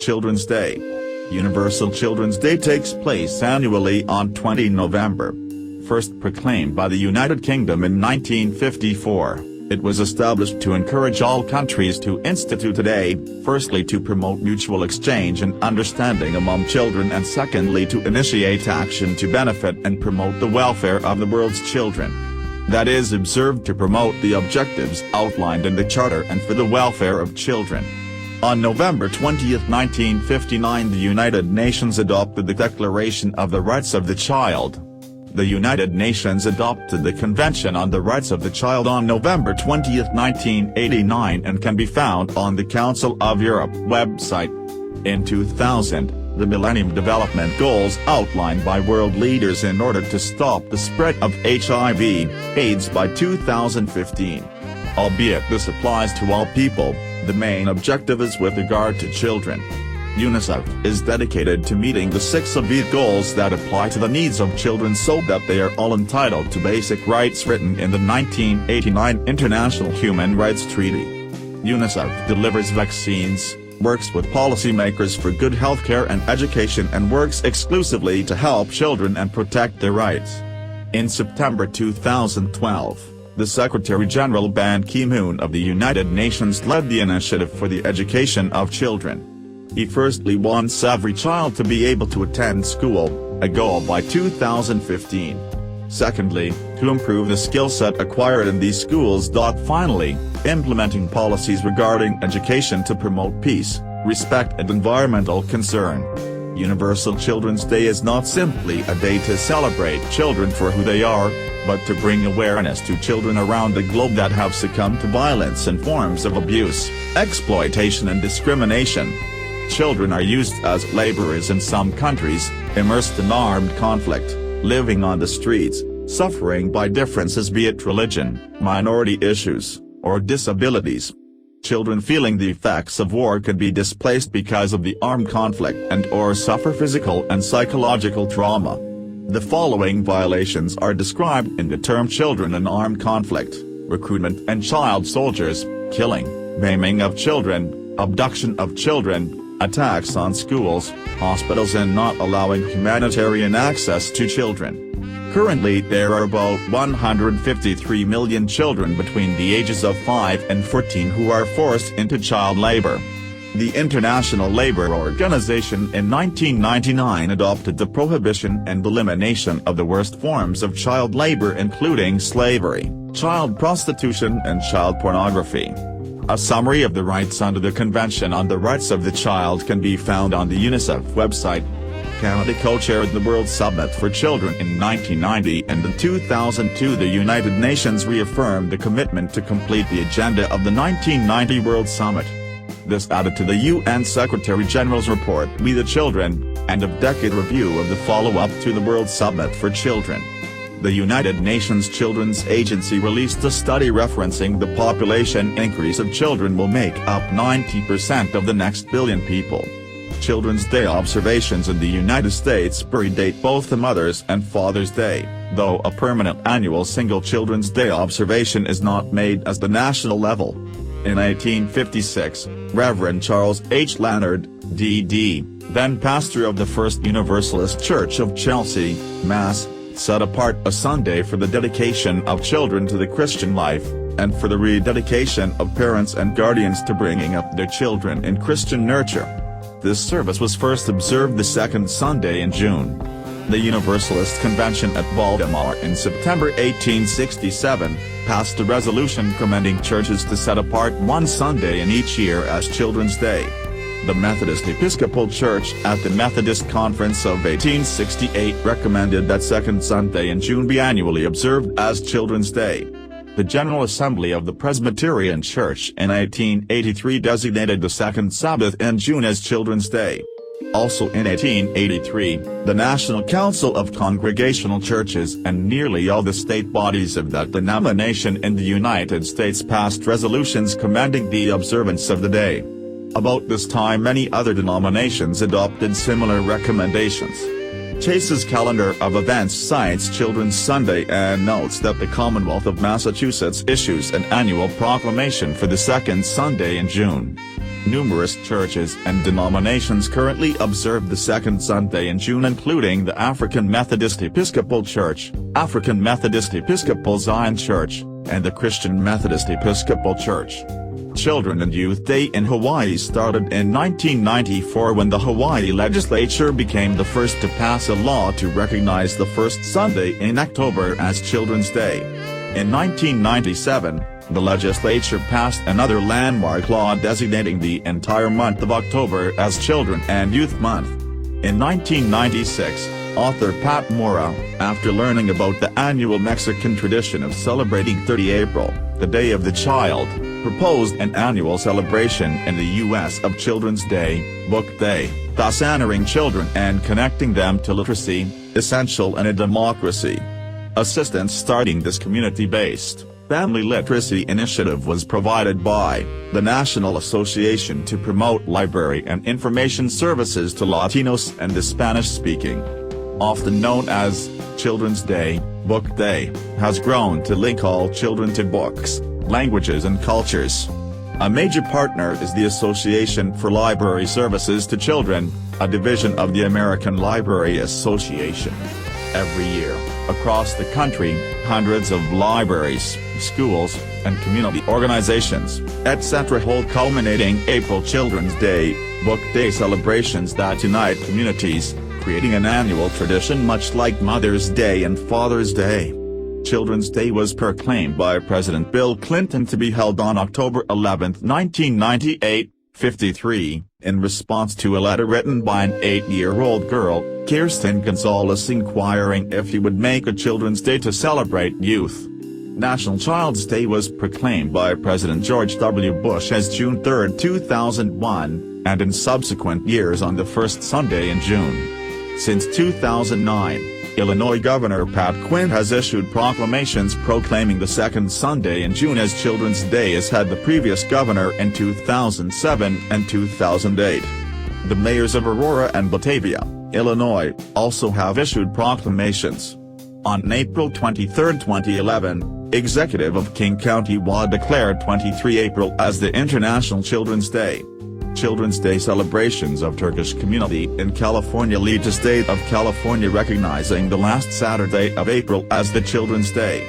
Children's Day. Universal Children's Day takes place annually on 20 November. First proclaimed by the United Kingdom in 1954, it was established to encourage all countries to institute a day, firstly to promote mutual exchange and understanding among children and secondly to initiate action to benefit and promote the welfare of the world's children. That is observed to promote the objectives outlined in the Charter and for the welfare of children. On November 20, 1959, the United Nations adopted the Declaration of the Rights of the Child. The United Nations adopted the Convention on the Rights of the Child on November 20, 1989 and can be found on the Council of Europe website. In 2000, the Millennium Development Goals outlined by world leaders in order to stop the spread of HIV/AIDS by 2015. Albeit this applies to all people, the main objective is with regard to children. UNICEF is dedicated to meeting the 6 Albeit goals that apply to the needs of children so that they are all entitled to basic rights written in the 1989 International Human Rights Treaty. UNICEF delivers vaccines, works with policymakers for good healthcare and education and works exclusively to help children and protect their rights. In September 2012, the Secretary-General Ban Ki-moon of the United Nations led the initiative for the education of children. He firstly wants every child to be able to attend school, a goal by 2015. Secondly, to improve the skill set acquired in these schools. Finally, implementing policies regarding education to promote peace, respect and environmental concern. Universal Children's Day is not simply a day to celebrate children for who they are, but to bring awareness to children around the globe that have succumbed to violence and forms of abuse, exploitation and discrimination. Children are used as laborers in some countries, immersed in armed conflict, living on the streets, suffering by differences be it religion, minority issues, or disabilities. Children feeling the effects of war could be displaced because of the armed conflict and/or suffer physical and psychological trauma. The following violations are described in the term children in armed conflict: recruitment and child soldiers, killing, maiming of children, abduction of children, attacks on schools, hospitals and not allowing humanitarian access to children. Currently there are about 153 million children between the ages of 5 and 14 who are forced into child labor. The International Labour Organization in 1999 adopted the prohibition and elimination of the worst forms of child labor including slavery, child prostitution and child pornography. A summary of the rights under the Convention on the Rights of the Child can be found on the UNICEF website. Canada co-chaired the World Summit for Children in 1990 and in 2002 the United Nations reaffirmed the commitment to complete the agenda of the 1990 World Summit. This added to the UN Secretary-General's report We the Children, and a decade review of the follow-up to the World Summit for Children. The United Nations Children's Agency released a study referencing the population increase of children will make up 90% of the next billion people. Children's Day observations in the United States predate both the Mother's and Father's Day, though a permanent annual single Children's Day observation is not made at the national level. In 1856, Reverend Charles H. Leonard, D.D., then pastor of the First Universalist Church of Chelsea, Mass., set apart a Sunday for the dedication of children to the Christian life, and for the rededication of parents and guardians to bringing up their children in Christian nurture. This service was first observed the second Sunday in June. The Universalist Convention at Baltimore in September 1867, passed a resolution commending churches to set apart one Sunday in each year as Children's Day. The Methodist Episcopal Church at the Methodist Conference of 1868 recommended that second Sunday in June be annually observed as Children's Day. The General Assembly of the Presbyterian Church in 1883 designated the second Sabbath in June as Children's Day. Also in 1883, the National Council of Congregational Churches and nearly all the state bodies of that denomination in the United States passed resolutions commending the observance of the day. About this time many other denominations adopted similar recommendations. Chase's calendar of events cites Children's Sunday and notes that the Commonwealth of Massachusetts issues an annual proclamation for the second Sunday in June. Numerous churches and denominations currently observe the second Sunday in June, including the African Methodist Episcopal Church, African Methodist Episcopal Zion Church, and the Christian Methodist Episcopal Church. Children and Youth Day in Hawaii started in 1994 when the Hawaii legislature became the first to pass a law to recognize the first Sunday in October as Children's Day. In 1997, the legislature passed another landmark law designating the entire month of October as Children and Youth Month. In 1996, author Pat Mora, after learning about the annual Mexican tradition of celebrating 30 April, the Day of the Child, proposed an annual celebration in the U.S. of Children's Day, Book Day, thus honoring children and connecting them to literacy, essential in a democracy. Assistance starting this community-based family literacy initiative was provided by the National Association to Promote Library and Information Services to Latinos and the Spanish-speaking. Often known as Children's Day, Book Day, has grown to link all children to books, languages and cultures. A major partner is the Association for Library Services to Children, a division of the American Library Association. Every year, across the country, hundreds of libraries, schools, and community organizations, etc. hold culminating April Children's Day, Book Day celebrations that unite communities, creating an annual tradition much like Mother's Day and Father's Day. Children's Day was proclaimed by President Bill Clinton to be held on October 11, 1998, 53, in response to a letter written by an 8-year-old girl, Kirsten Gonzalez, inquiring if he would make a Children's Day to celebrate youth. National Child's Day was proclaimed by President George W. Bush as June 3, 2001, and in subsequent years on the first Sunday in June. Since 2009, Illinois Governor Pat Quinn has issued proclamations proclaiming the second Sunday in June as Children's Day, as had the previous governor in 2007 and 2008. The mayors of Aurora and Batavia, Illinois, also have issued proclamations. On April 23, 2011, Executive of King County WA declared 23 April as the International Children's Day. Children's Day celebrations of Turkish community in California lead to State of California recognizing the last Saturday of April as the Children's Day.